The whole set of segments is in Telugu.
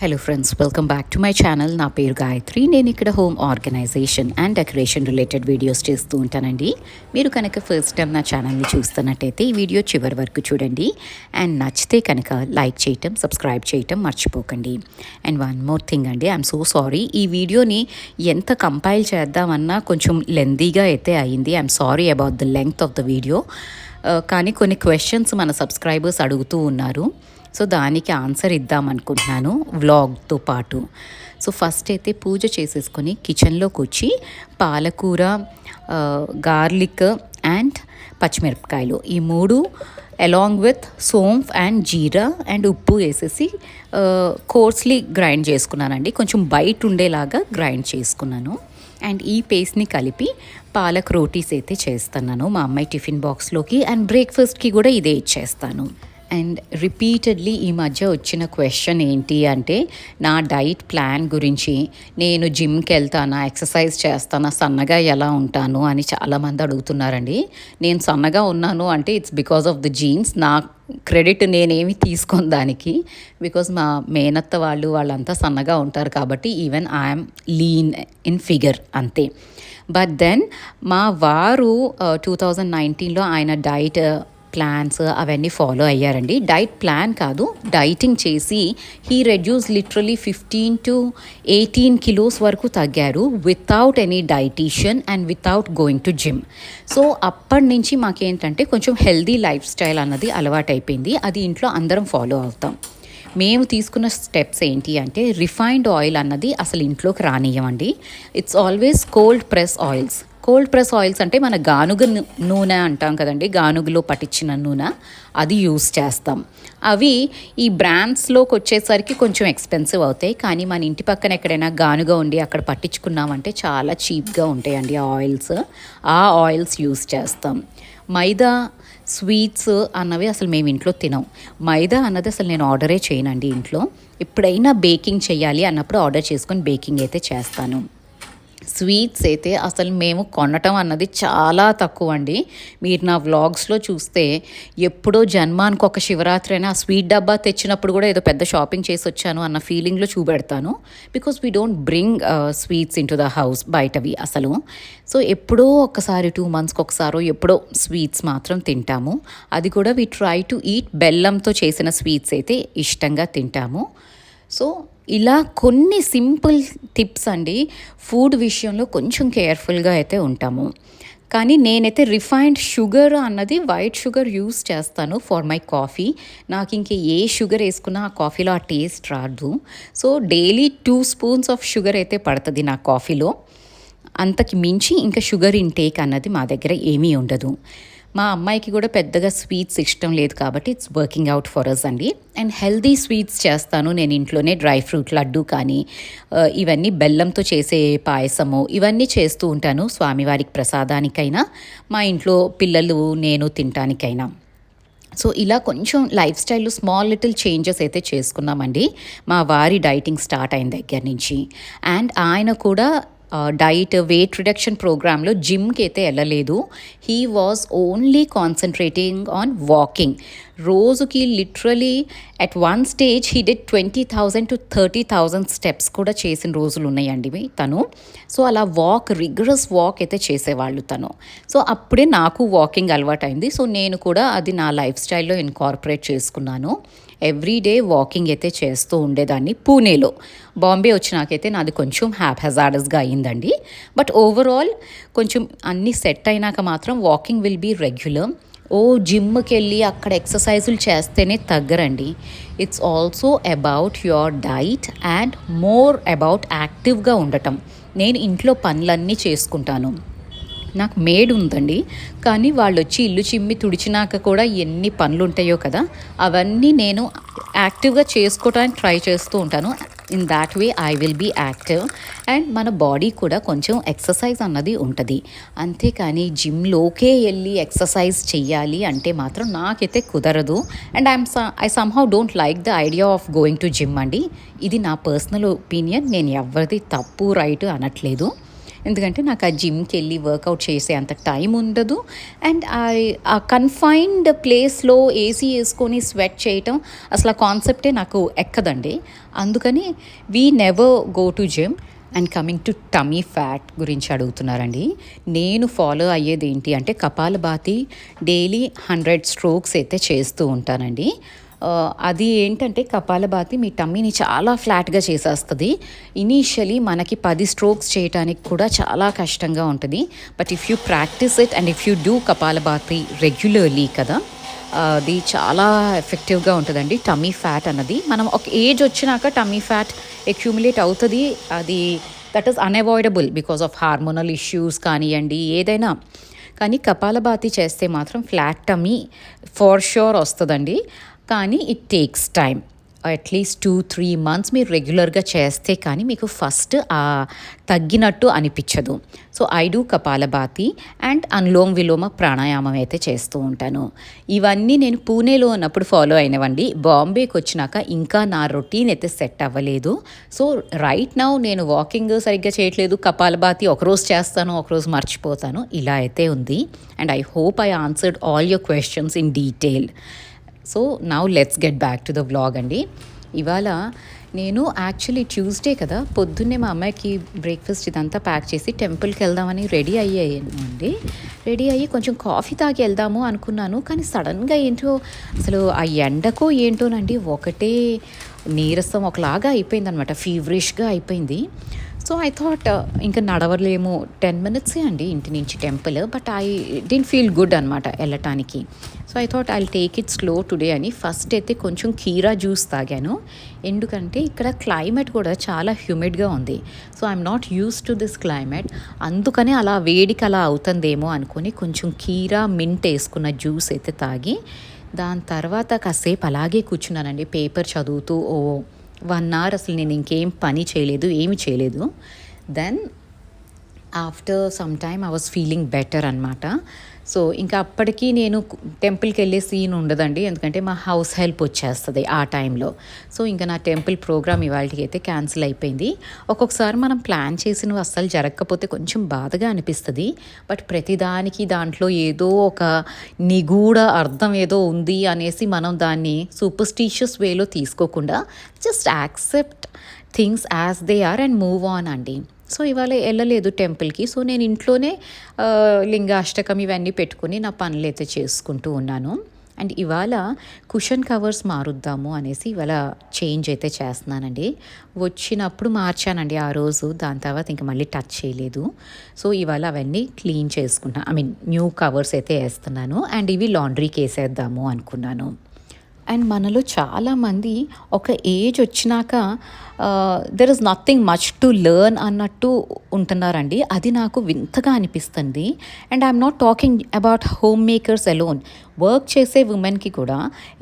Hello friends, welcome back to my channel. నా పేరు గాయత్రి. నేను ఇక్కడ home organisation and decoration related videos చేస్తూ ఉంటానండి. మీరు కనుక ఫస్ట్ టైం నా ఛానల్ని చూస్తున్నట్టయితే ఈ వీడియో చివరి వరకు చూడండి. అండ్ నచ్చితే కనుక లైక్ చేయటం, సబ్స్క్రైబ్ చేయటం మర్చిపోకండి. అండ్ వన్ మోర్ థింగ్ అండి, ఐఎమ్ సో సారీ. ఈ వీడియోని ఎంత కంపైల్ చేద్దామన్నా కొంచెం లెందీగా అయితే అయింది. I'm sorry about the length of the video. కానీ కొన్ని క్వశ్చన్స్ మన సబ్స్క్రైబర్స్ అడుగుతూ ఉన్నారు. సో దానికి ఆన్సర్ ఇద్దామనుకుంటున్నాను వ్లాగ్తో పాటు. సో ఫస్ట్ అయితే పూజ చేసేసుకొని కిచెన్లోకి వచ్చి పాలకూర, గార్లిక్ అండ్ పచ్చిమిరపకాయలు ఈ మూడు along with saunf and jeera and ఉప్పు వేసేసి కోర్స్లీ గ్రైండ్ చేసుకున్నానండి. కొంచెం బయట ఉండేలాగా గ్రైండ్ చేసుకున్నాను. అండ్ ఈ పేస్ట్ని కలిపి పాలక్ రోటీస్ అయితే చేస్తున్నాను మా అమ్మాయి టిఫిన్ బాక్స్లోకి. అండ్ బ్రేక్ఫాస్ట్కి కూడా ఇదే ఇచ్చేస్తాను. అండ్ రిపీటెడ్లీ ఈ మధ్య వచ్చిన క్వశ్చన్ ఏంటి అంటే నా డైట్ ప్లాన్ గురించి. నేను జిమ్కి వెళ్తానా, ఎక్సర్సైజ్ చేస్తానా, సన్నగా ఎలా ఉంటాను అని చాలామంది అడుగుతున్నారండి. నేను సన్నగా ఉన్నాను అంటే it's because of the jeans. నా క్రెడిట్ నేనేమి తీసుకోను దానికి. బికాజ్ మా మేనత్త వాళ్ళంతా సన్నగా ఉంటారు కాబట్టి even I'm lean in figure అంతే. బట్ దెన్ మా వారు 2019లో ఆయన డైట్ ప్లాన్స్ అవన్నీ ఫాలో అయ్యారండి. డైట్ ప్లాన్ కాదు, డైటింగ్ చేసి he reduce literally 15 to 18 kilos వరకు తగ్గారు without any dietitian and without going to gym. So అప్పటి నుంచి మాకేంటంటే కొంచెం హెల్దీ లైఫ్ స్టైల్ అన్నది అలవాటైపోయింది. అది ఇంట్లో అందరం ఫాలో అవుతాం. మేము తీసుకున్న స్టెప్స్ ఏంటి అంటే రిఫైన్డ్ ఆయిల్ అన్నది అసలు ఇంట్లోకి రానియమండి. It's always cold press oils. Cold press oils అంటే మన గానుగ నూనె అంటాం కదండి, గానుగలో పట్టించిన నూనె, అది యూస్ చేస్తాం. అవి ఈ బ్రాండ్స్లోకి వచ్చేసరికి కొంచెం ఎక్స్పెన్సివ్ అవుతాయి. కానీ మన ఇంటి పక్కన ఎక్కడైనా గానుగ ఉండి అక్కడ పట్టించుకున్నామంటే చాలా చీప్గా ఉంటాయండి ఆయిల్స్. ఆ ఆయిల్స్ యూస్ చేస్తాం. మైదా స్వీట్స్ అన్నవి అసలు మేము ఇంట్లో తినాం. మైదా అన్నది అసలు నేను ఆర్డరే చేయనండి ఇంట్లో. ఎప్పుడైనా బేకింగ్ చేయాలి అన్నప్పుడు ఆర్డర్ చేసుకొని బేకింగ్ అయితే చేస్తాను. స్వీట్స్ అయితే అసలు మేము కొనటం అన్నది చాలా తక్కువ అండి. మీరు నా వ్లాగ్స్లో చూస్తే ఎప్పుడో జన్మానికి ఒక శివరాత్రి అయినా ఆ స్వీట్ డబ్బా తెచ్చినప్పుడు కూడా ఏదో పెద్ద షాపింగ్ చేసి వచ్చాను అన్న ఫీలింగ్లో చూపెడతాను. Because we don't bring sweets into the house బయటవి అసలు. సో ఎప్పుడో ఒకసారి 2 monthsకి ఒకసారో ఎప్పుడో స్వీట్స్ మాత్రం తింటాము. అది కూడా వీ ట్రై టు ఈట్ బెల్లంతో చేసిన స్వీట్స్ అయితే ఇష్టంగా తింటాము. సో ఇలా కొన్ని సింపుల్ టిప్స్ అండి. ఫుడ్ విషయంలో కొంచెం కేర్ఫుల్గా అయితే ఉంటాము. కానీ నేనైతే రిఫైన్డ్ షుగర్ అన్నది వైట్ షుగర్ యూస్ చేస్తాను ఫర్ మై కాఫీ. నాకు ఇంక ఏ షుగర్ వేసుకున్నా ఆ కాఫీలో ఆ టేస్ట్ రాదు. So daily 2 spoons of sugar అయితే పడుతుంది నా కాఫీలో. అంతకి మించి ఇంకా షుగర్ ఇంటేక్ అన్నది మా దగ్గర ఏమీ ఉండదు. మా అమ్మాయికి కూడా పెద్దగా స్వీట్స్ ఇష్టం లేదు కాబట్టి it's working out for us అండి. అండ్ హెల్దీ స్వీట్స్ చేస్తాను నేను ఇంట్లోనే. డ్రై ఫ్రూట్ లడ్డు కానీ ఇవన్నీ బెల్లంతో చేసే పాయసము ఇవన్నీ చేస్తూ ఉంటాను. స్వామివారికి ప్రసాదానికైనా, మా ఇంట్లో పిల్లలు నేను తినటానికైనా. సో ఇలా కొంచెం లైఫ్ స్టైల్లో స్మాల్ లిటిల్ చేంజెస్ అయితే చేసుకున్నామండి మా వారి డైటింగ్ స్టార్ట్ అయిన దగ్గర నుంచి. అండ్ ఆయన కూడా డైట్ వెయిట్ రిడక్షన్ ప్రోగ్రాంలో జిమ్కి అయితే వెళ్ళలేదు. He was only concentrating on walking. రోజుకి literally at one stage he did 20,000 to 30,000 steps కూడా చేసిన రోజులు ఉన్నాయండి తను. సో అలా రిగరస్ వాక్ అయితే చేసేవాళ్ళు తను. సో అప్పుడే నాకు వాకింగ్ అలవాటైంది. సో నేను కూడా అది నా లైఫ్ స్టైల్లో ఇన్కార్పొరేట్ చేసుకున్నాను. ఎవ్రీడే వాకింగ్ అయితే చేస్తూ ఉండేదాన్ని పూణేలో. బాంబే వచ్చినాకైతే నాది కొంచెం హ్యాప్హెజార్డస్గా అయ్యిందండి. బట్ ఓవరాల్ కొంచెం అన్నీ సెట్ అయినాక మాత్రం వాకింగ్ విల్ బీ రెగ్యులర్. జిమ్కి వెళ్ళి అక్కడ ఎక్సర్సైజులు చేస్తేనే తగ్గరండి. It's also about your diet and more about యాక్టివ్గా ఉండటం. నేను ఇంట్లో పనులన్నీ చేసుకుంటాను. నాకు మేడ్ ఉందండి, కానీ వాళ్ళు వచ్చి ఇల్లు చిమ్మి తుడిచినాక కూడా ఎన్ని పనులు ఉంటాయో కదా, అవన్నీ నేను యాక్టివ్గా చేసుకోవడానికి ట్రై చేస్తూ ఉంటాను. In that way I will be active. And మన బాడీ కూడా కొంచెం ఎక్సర్సైజ్ అన్నది ఉంటుంది. అంతేకాని జిమ్లోకే వెళ్ళి ఎక్సర్సైజ్ చెయ్యాలి అంటే మాత్రం నాకైతే కుదరదు. And I somehow don't like the idea of going to gym అండి. ఇది నా పర్సనల్ ఒపీనియన్. నేను ఎవరిది తప్పు రైట్ అనట్లేదు. ఎందుకంటే నాకు ఆ జిమ్కి వెళ్ళి వర్కౌట్ చేసే అంత టైం ఉండదు. అండ్ ఆ కన్ఫైన్డ్ ప్లేస్లో ఏసీ వేసుకొని స్వెట్ చేయటం అసలు ఆ కాన్సెప్టే నాకు ఎక్కదండి. అందుకని we never go to gym. And coming to tummy fat గురించి అడుగుతున్నారండి. నేను ఫాలో అయ్యేది ఏంటి అంటే కపాలభాతి డైలీ 100 స్ట్రోక్స్ అయితే చేస్తూ ఉంటానండి. అది ఏంటంటే కపాలభాతి మీ టమ్మీని చాలా ఫ్లాట్గా చేసేస్తుంది. ఇనీషియలీ మనకి 10 స్ట్రోక్స్ చేయడానికి కూడా చాలా కష్టంగా ఉంటుంది. But if you practice it and if you do kapalbhati regularly కదా, అది చాలా ఎఫెక్టివ్గా ఉంటుందండి. టమ్మీ ఫ్యాట్ అన్నది మనం ఒక ఏజ్ వచ్చినాక టమ్మీ ఫ్యాట్ అక్యూములేట్ అవుతుంది. అది that is unavoidable because of hormonal issues కానివ్వండి ఏదైనా. కానీ కపాలభాతి చేస్తే మాత్రం ఫ్లాట్ టమ్మీ ఫర్ ష్యూర్ వస్తుందండి. కానీ it takes time. At least 2-3 months మీరు రెగ్యులర్గా చేస్తే కానీ మీకు ఫస్ట్ తగ్గినట్టు అనిపించదు. So I do kapalbhati and anulom విలోమ ప్రాణాయామం అయితే చేస్తూ ఉంటాను. ఇవన్నీ నేను పూణేలో ఉన్నప్పుడు ఫాలో అయినవండి. బాంబేకి వచ్చినాక ఇంకా నా రొటీన్ అయితే సెట్ అవ్వలేదు. సో రైట్ నౌ నేను వాకింగ్ సరిగ్గా చేయట్లేదు. కపాలభాతి ఒకరోజు చేస్తాను, ఒకరోజు మర్చిపోతాను, ఇలా అయితే ఉంది. And I hope I answered all your questions in detail. So now let's get back to the vlog అండి. ఇవాళ నేను యాక్చువల్లీ ట్యూస్డే కదా, పొద్దున్నే మా అమ్మాయికి బ్రేక్ఫాస్ట్ ఇదంతా ప్యాక్ చేసి టెంపుల్కి వెళ్దామని రెడీ అయ్యాను అండి. రెడీ అయ్యి కొంచెం కాఫీ తాగి వెళ్దాము అనుకున్నాను. కానీ సడన్గా ఏంటో అసలు ఆ ఎండకో ఏంటోనండి ఒకటే నీరసం ఒకలాగా అయిపోయిందనమాట, ఫీవరిష్గా అయిపోయింది. సో ఐ థాట్ ఇంకా నడవలేము, 10 మినిట్సే అండి ఇంటి నుంచి temple, but I didn't feel good అనమాట వెళ్ళటానికి. So I thought I take it slow today అని ఫస్ట్ అయితే కొంచెం కీరా జ్యూస్ తాగాను. ఎందుకంటే ఇక్కడ క్లైమేట్ కూడా చాలా హ్యూమిడ్గా ఉంది. So I'm not use to this climate, అందుకని అలా వేడికి అలా అవుతుందేమో అనుకొని కొంచెం కీరా మింట్ వేసుకున్న జ్యూస్ అయితే తాగి దాని తర్వాత కాసేపు అలాగే కూర్చున్నానండి పేపర్ చదువుతూ. 1 hour అసలు నేను ఇంకేం పని చేయలేదు, ఏమి చేయలేదు. Then after some time I was feeling better అనమాట. సో ఇంకా అప్పటికి నేను టెంపుల్కి వెళ్ళే సీన్ ఉండదండి, ఎందుకంటే మా హౌస్ హెల్ప్ వచ్చేస్తుంది ఆ టైంలో. సో ఇంకా నా టెంపుల్ ప్రోగ్రామ్ ఇవాళకి అయితే క్యాన్సిల్ అయిపోయింది. ఒక్కొక్కసారి మనం ప్లాన్ చేసినవి అస్సలు జరగకపోతే కొంచెం బాధగా అనిపిస్తుంది. బట్ ప్రతిదానికి దాంట్లో ఏదో ఒక నిగూఢ అర్థం ఏదో ఉంది అనేసి మనం దాన్ని సూపర్స్టిషియస్ వేలో తీసుకోకుండా just accept things as they are and move on అండి. సో ఇవాళ వెళ్ళలేదు టెంపుల్కి. సో నేను ఇంట్లోనే లింగాష్టకం ఇవన్నీ పెట్టుకుని నా పనులు అయితే చేసుకుంటూ ఉన్నాను. అండ్ ఇవాళ కుషన్ కవర్స్ మారుద్దాము అనేసి ఇవాళ చేంజ్ అయితే చేస్తున్నానండి. వచ్చినప్పుడు మార్చానండి ఆ రోజు, దాని తర్వాత ఇంకా మళ్ళీ టచ్ చేయలేదు. సో ఇవాళ అవన్నీ క్లీన్ చేసుకుంటాను, ఐ మీన్ న్యూ కవర్స్ అయితే వేస్తున్నాను. అండ్ ఇవి లాండ్రీకి వేసేద్దాము అనుకున్నాను. అండ్ మనలో చాలామంది ఒక ఏజ్ వచ్చినాక there is nothing much to learn అన్నట్టు ఉంటున్నారండి. అది నాకు వింతగా అనిపిస్తుంది. And I'm not talking about home makers alone, work చేసే ఉమెన్కి కూడా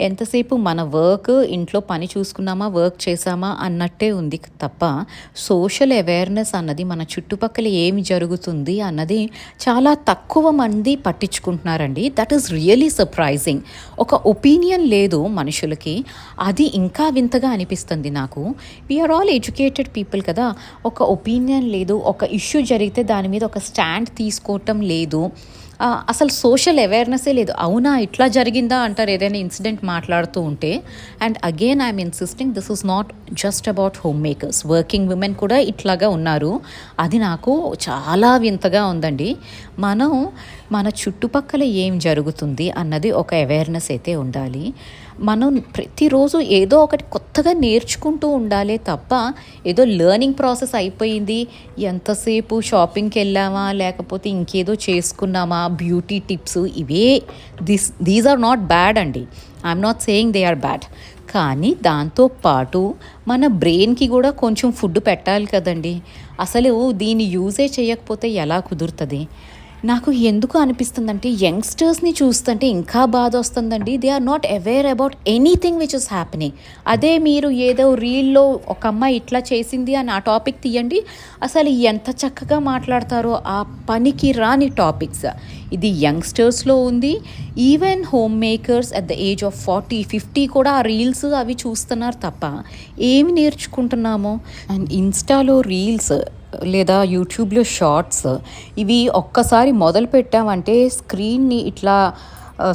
ఎంతసేపు మన వర్క్ ఇంట్లో పని చూసుకున్నామా వర్క్ చేసామా అన్నట్టే ఉంది తప్ప సోషల్ అవేర్నెస్ అన్నది మన చుట్టుపక్కల ఏమి జరుగుతుంది అన్నది చాలా తక్కువ మంది పట్టించుకుంటున్నారండి. That is really surprising. ఒక ఒపీనియన్ లేదు మనుషులకి, అది ఇంకా వింతగా అనిపిస్తుంది నాకు. వీఆర్ ఆల్ ఎడ్యుకేటెడ్ పీపుల్ కదా, ఒక ఒపీనియన్ లేదు. ఒక ఇష్యూ జరిగితే దాని మీద ఒక స్టాండ్ తీసుకోవటం లేదు. అసలు సోషల్ అవేర్నెస్సే లేదు. అవునా ఇట్లా జరిగిందా అంటారు ఏదైనా ఇన్సిడెంట్ మాట్లాడుతూ ఉంటే. And again I'm insisting this is not just about home makers, working women కూడా ఇట్లాగా ఉన్నారు. అది నాకు చాలా వింతగా ఉందండి. మనం మన చుట్టుపక్కల ఏం జరుగుతుంది అన్నది ఒక అవేర్నెస్ అయితే ఉండాలి. మనం ప్రతిరోజు ఏదో ఒకటి కొత్తగా నేర్చుకుంటూ ఉండాలి తప్ప ఏదో లెర్నింగ్ ప్రాసెస్ అయిపోయింది, ఎంతసేపు షాపింగ్కి వెళ్ళామా లేకపోతే ఇంకేదో చేసుకున్నామా, బ్యూటీ టిప్స్ ఇవే, దీస్ ఆర్ నాట్ బ్యాడ్ అండి. I'm not saying they are bad. కానీ దాంతోపాటు మన బ్రెయిన్కి కూడా కొంచెం ఫుడ్ పెట్టాలి కదండి. అసలు దీన్ని యూజే చేయకపోతే ఎలా కుదురుతుంది? నాకు ఎందుకు అనిపిస్తుందంటే యంగ్స్టర్స్ని చూస్తుంటే ఇంకా బాధ వస్తుందండి. They are not aware about anything which is happening. అదే మీరు ఏదో రీల్లో ఒక అమ్మాయి ఇట్లా చేసింది అని ఆ టాపిక్ తీయండి, అసలు ఎంత చక్కగా మాట్లాడతారో. ఆ పనికి రాని టాపిక్స్ ఇది యంగ్స్టర్స్లో ఉంది. Even home makers at the age of 40-50 కూడా ఆ రీల్స్ అవి చూస్తున్నారు తప్ప ఏమి నేర్చుకుంటున్నామో. అండ్ ఇన్స్టాలో రీల్స్ లేదా యూట్యూబ్లో షార్ట్స్ ఇవి ఒక్కసారి మొదలు పెట్టామంటే స్క్రీన్ని ఇట్లా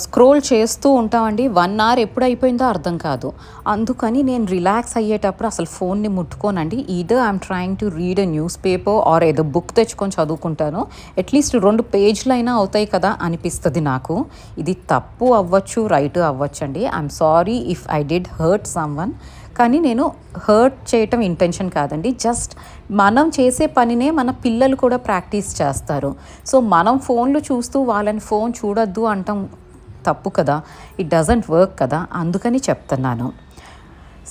స్క్రోల్ చేస్తూ ఉంటామండి. 1 అవర్ ఎప్పుడు అయిపోయిందో అర్థం కాదు. అందుకని నేను రిలాక్స్ అయ్యేటప్పుడు అసలు ఫోన్ని ముట్టుకోనండి. Either I'm trying to read a newspaper or ఏదో బుక్ తెచ్చుకొని చదువుకుంటాను. అట్లీస్ట్ 2 పేజీలైనా అవుతాయి కదా అనిపిస్తుంది నాకు. ఇది తప్పు అవ్వచ్చు, రైట్ అవ్వచ్చండి. I'm sorry if I did hurt someone. కానీ నేను హర్ట్ చేయటం ఇంటెన్షన్ కాదండి. జస్ట్ మనం చేసే పనినే మన పిల్లలు కూడా ప్రాక్టీస్ చేస్తారు. సో మనం ఫోన్లు చూస్తూ వాళ్ళని ఫోన్ చూడొద్దు అంటాం తప్పు కదా. ఇట్ డజంట్ వర్క్ కదా. అందుకని చెప్తున్నాను.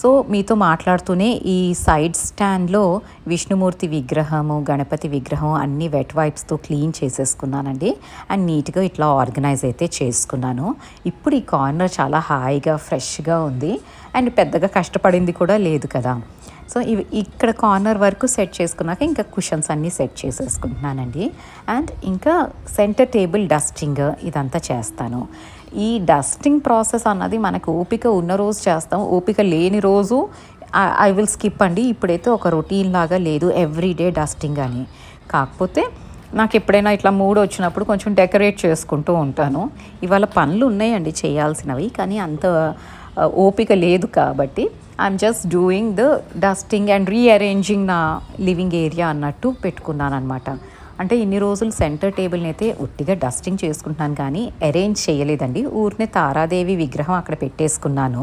సో మీతో మాట్లాడుతూనే ఈ సైడ్ స్టాండ్లో విష్ణుమూర్తి విగ్రహము, గణపతి విగ్రహం అన్నీ వెట్ వైప్స్తో క్లీన్ చేసేసుకున్నానండి. అండ్ నీట్గా ఇట్లా ఆర్గనైజ్ అయితే చేసుకున్నాను. ఇప్పుడు ఈ కార్నర్ చాలా హాయిగా ఫ్రెష్గా ఉంది. అండ్ పెద్దగా కష్టపడింది కూడా లేదు కదా. సో ఇవి ఇక్కడ కార్నర్ వరకు సెట్ చేసుకున్నాక ఇంకా కుషన్స్ అన్నీ సెట్ చేసేసుకుంటున్నానండి. అండ్ ఇంకా సెంటర్ టేబుల్ డస్టింగ్ ఇదంతా చేస్తాను. ఈ డస్టింగ్ ప్రాసెస్ అన్నది మనకు ఓపిక ఉన్న రోజు చేస్తాం, ఓపిక లేని రోజు ఐ విల్ స్కిప్ అండి. ఇప్పుడైతే ఒక రొటీన్ లాగా లేదు ఎవ్రీడే డస్టింగ్ అని. కాకపోతే నాకు ఎప్పుడైనా ఇట్లా మూడ్ వచ్చినప్పుడు కొంచెం డెకరేట్ చేసుకుంటూ ఉంటాను. ఇవాళ పనులు ఉన్నాయండి చేయాల్సినవి, కానీ అంత ఓపిక లేదు కాబట్టి I'm just doing the dusting and rearranging నా లివింగ్ ఏరియా అన్నట్టు పెట్టుకున్నాను అనమాట. అంటే ఇన్ని రోజులు సెంటర్ టేబుల్ని అయితే ఉట్టిగా డస్టింగ్ చేసుకుంటున్నాను కానీ అరేంజ్ చేయలేదండి. ఊరినే తారాదేవి విగ్రహం అక్కడ పెట్టేసుకున్నాను.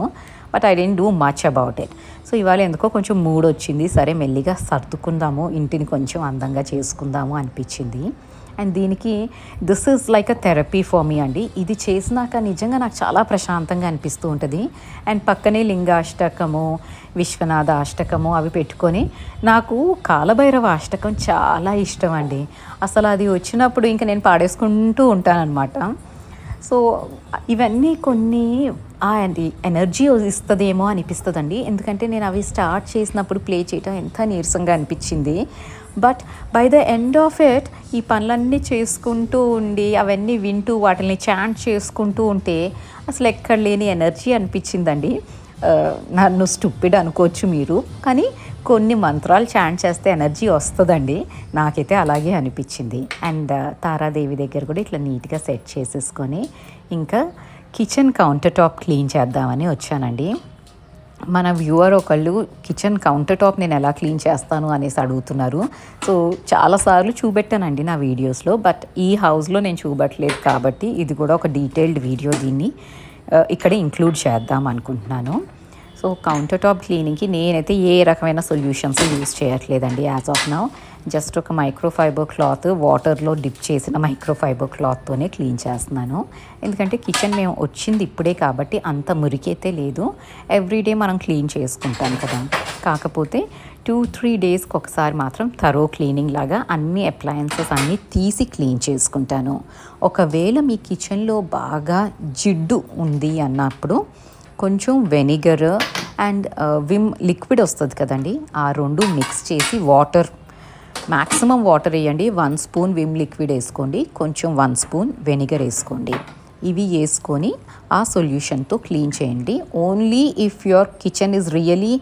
But I didn't do much about it. So ఇవాళ ఎందుకో కొంచెం మూడ్ వచ్చింది, సరే మెల్లిగా సర్దుకుందాము, ఇంటిని కొంచెం అందంగా చేసుకుందాము అనిపించింది. అండ్ దీనికి this is like a therapy for me అండి. ఇది చేసినాక నిజంగా నాకు చాలా ప్రశాంతంగా అనిపిస్తూ ఉంటుంది. అండ్ పక్కనే లింగాష్టకము, విశ్వనాథ అష్టకము అవి పెట్టుకొని, నాకు కాలభైరవ అష్టకం చాలా ఇష్టం అండి. అసలు అది వచ్చినప్పుడు ఇంకా నేను పాడేసుకుంటూ ఉంటానన్నమాట. సో ఇవన్నీ కొన్ని అది ఎనర్జీ ఇస్తుందేమో అనిపిస్తుందండి. ఎందుకంటే నేను అవి స్టార్ట్ చేసినప్పుడు ప్లే చేయటం ఎంత నీరసంగా అనిపించింది. But by the end of it ఈ పనులన్నీ చేసుకుంటూ ఉండి అవన్నీ వింటూ వాటిని చాంట్ చేసుకుంటూ ఉంటే అసలు ఎక్కడ లేని ఎనర్జీ అనిపించిందండి. నన్ను స్టూపిడ్ అనుకోవచ్చు మీరు, కానీ కొన్ని మంత్రాలు చాంట్ చేస్తే ఎనర్జీ వస్తుందండి. నాకైతే అలాగే అనిపించింది. అండ్ తారాదేవి దగ్గర కూడా ఇట్లా నీట్గా సెట్ చేసేసుకొని ఇంకా కిచెన్ కౌంటర్ టాప్ క్లీన్ చేద్దామని వచ్చానండి. మన వ్యూవర్ ఒకళ్ళు కిచెన్ కౌంటర్ టాప్ నేను ఎలా క్లీన్ చేస్తాను అనేసి అడుగుతున్నారు. సో చాలాసార్లు చూపెట్టానండి నా వీడియోస్లో, బట్ ఈ హౌస్లో నేను చూపెట్టలేదు కాబట్టి ఇది కూడా ఒక డీటెయిల్డ్ వీడియో దీన్ని ఇక్కడ ఇంక్లూడ్ చేద్దాం అనుకుంటున్నాను. సో కౌంటర్ టాప్ క్లీనింగ్కి నేనైతే ఏ రకమైన సొల్యూషన్స్ యూజ్ చేయట్లేదండి యాజ్ ఆఫ్ నౌ. జస్ట్ ఒక మైక్రోఫైబర్ క్లాత్, వాటర్లో డిప్ చేసిన మైక్రోఫైబర్ క్లాత్తోనే క్లీన్ చేస్తున్నాను. ఎందుకంటే కిచెన్ మేము వచ్చింది ఇప్పుడే కాబట్టి అంత మురికైతే లేదు. ఎవ్రీడే మనం క్లీన్ చేసుకుంటాం కదా. కాకపోతే 2-3 డేస్కి ఒకసారి మాత్రం థరో క్లీనింగ్ లాగా అన్ని అప్లయన్సెస్ అన్నీ తీసి క్లీన్ చేసుకుంటాను. ఒకవేళ మీ కిచెన్లో బాగా జిడ్డు ఉంది అన్నప్పుడు కొంచెం వెనిగర్ అండ్ విమ్ లిక్విడ్ వస్తుంది కదండి, ఆ 2 మిక్స్ చేసి వాటర్, మ్యాక్సిమం వాటర్ వేయండి. 1 స్పూన్ విమ్ లిక్విడ్ వేసుకోండి, కొంచెం 1 స్పూన్ వెనిగర్ వేసుకోండి. ఇవి వేసుకొని ఆ సొల్యూషన్తో క్లీన్ చేయండి. Only if your kitchen is really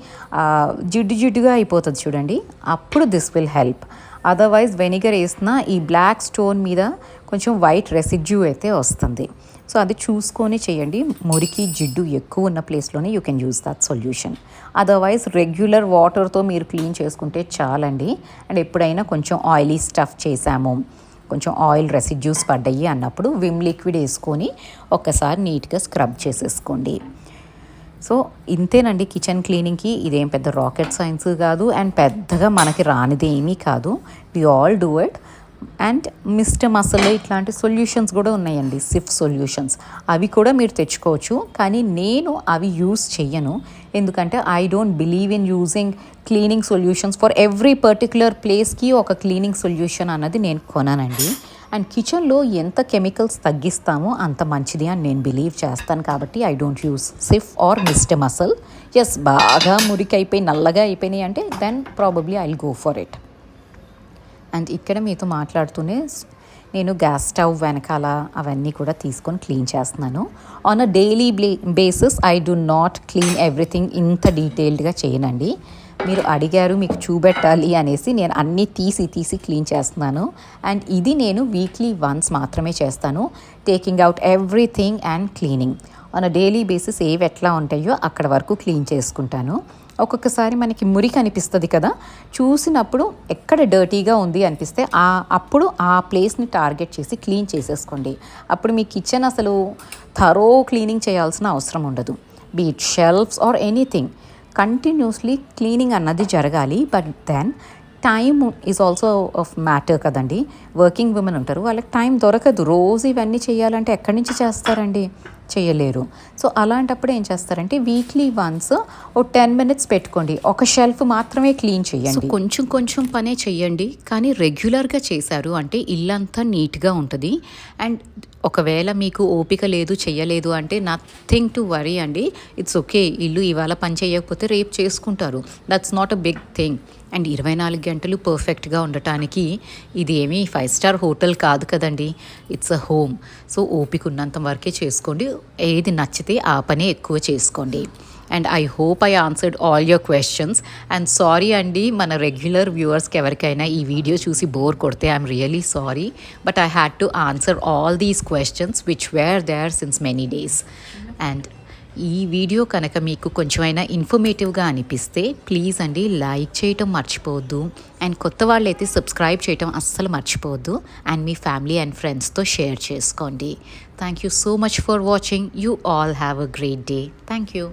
జిడ్డుగా అయిపోతుంది చూడండి, అప్పుడు this will help. Otherwise vinegar వేసిన ఈ బ్లాక్ స్టోన్ మీద కొంచెం వైట్ రెసిడ్యూ అయితే వస్తుంది. సో అది చూసుకొని చేయండి. మురికి జిడ్డు ఎక్కువ ఉన్న ప్లేస్లోనే you can use that solution. Otherwise regular వాటర్తో మీరు క్లీన్ చేసుకుంటే చాలండి. అండ్ ఎప్పుడైనా కొంచెం ఆయిలీ స్టఫ్ చేసాము, కొంచెం ఆయిల్ రెసిడ్యూస్ పడ్డాయి అన్నప్పుడు విమ్ లిక్విడ్ వేసుకొని ఒక్కసారి నీట్గా స్క్రబ్ చేసేసుకోండి. సో ఇంతేనండి కిచెన్ క్లీనింగ్కి. ఇదేం పెద్ద రాకెట్ సైన్స్ కాదు అండ్ పెద్దగా మనకి రానిదేమీ కాదు. We all do it. And Mr Muscle ఇట్లాంటి సొల్యూషన్స్ కూడా ఉన్నాయండి, సిఫ్ సొల్యూషన్స్. అవి కూడా మీరు తెచ్చుకోవచ్చు, కానీ నేను అవి యూజ్ చెయ్యను. ఎందుకంటే I don't believe in using cleaning solutions for every particular ప్లేస్కి ఒక క్లీనింగ్ సొల్యూషన్ అన్నది నేను కొనానండి. అండ్ కిచెన్లో ఎంత కెమికల్స్ తగ్గిస్తామో అంత మంచిది అని నేను బిలీవ్ చేస్తాను. కాబట్టి I don't use Cif or Mr Muscle. Yes, బాగా మురికి అయిపోయి నల్లగా అయిపోయినాయి అంటే then probably I will go for it. And ఇక్కడ మీతో మాట్లాడుతూనే నేను గ్యాస్ స్టవ్ వెనకాల అవన్నీ కూడా తీసుకొని క్లీన్ చేస్తున్నాను. On a daily basis I do not clean everything ఇంత డీటెయిల్డ్గా చేయనండి. మీరు అడిగారు మీకు చూపెట్టాలి అనేసి నేను అన్నీ తీసి క్లీన్ చేస్తున్నాను. అండ్ ఇది నేను వీక్లీ వన్స్ మాత్రమే చేస్తాను. Taking out everything and cleaning on a daily basis ఏవి ఎట్లా ఉంటాయో అక్కడ వరకు క్లీన్ చేసుకుంటాను. ఒక్కొక్కసారి మనకి మురికి అనిపిస్తుంది కదా, చూసినప్పుడు ఎక్కడ డర్టీగా ఉంది అనిపిస్తే అప్పుడు ఆ ప్లేస్ని టార్గెట్ చేసి క్లీన్ చేసేసుకోండి. అప్పుడు మీ కిచెన్ అసలు థరో క్లీనింగ్ చేయాల్సిన అవసరం ఉండదు. Be it shelves or anything continuously cleaning అన్నది జరగాలి. But then time is also of matter కదండి. వర్కింగ్ ఉమెన్ ఉంటారు, వాళ్ళకి టైం దొరకదు. రోజు ఇవన్నీ చేయాలంటే ఎక్కడి నుంచి చేస్తారండి, చేయలేరు. సో అలాంటప్పుడు ఏం చేస్తారంటే వీక్లీ వన్స్ ఓ 10 minutes పెట్టుకోండి, ఒక షెల్ఫ్ మాత్రమే క్లీన్ చేయండి. కొంచెం పనే చెయ్యండి, కానీ రెగ్యులర్గా చేశారు అంటే ఇల్లంతా నీట్గా ఉంటుంది. అండ్ ఒకవేళ మీకు ఓపిక లేదు, చెయ్యలేదు అంటే నథింగ్ టు వరీ అండి. ఇట్స్ ఓకే, ఇల్లు ఇవాళ పని చేయకపోతే రేపు చేసుకుంటారు. That's not a big thing. And 24 గంటలు పర్ఫెక్ట్గా ఉండటానికి ఇది ఏమీ 5-star హోటల్ కాదు కదండి, ఇట్స్ అ హోమ్. సో ఓపిక ఉన్నంత వరకే చేసుకోండి, ఏది నచ్చితే ఆ పనే ఎక్కువ చేసుకోండి. And I hope I answered all your questions. And sorry అండి, మన రెగ్యులర్ వ్యూవర్స్కి ఎవరికైనా ఈ వీడియో చూసి బోర్ కొడితే I'm really sorry, but I had to answer all these questions which were there since many days. And ఈ వీడియో కనుక మీకు కొంచెమైనా ఇన్ఫర్మేటివ్గా అనిపిస్తే ప్లీజ్ అండి లైక్ చేయటం మర్చిపోవద్దు. అండ్ కొత్త వాళ్ళైతే సబ్స్క్రైబ్ చేయటం అస్సలు మర్చిపోవద్దు. అండ్ మీ ఫ్యామిలీ అండ్ ఫ్రెండ్స్తో షేర్ చేసుకోండి. Thank you so much for watching. You all have a great day. Thank you.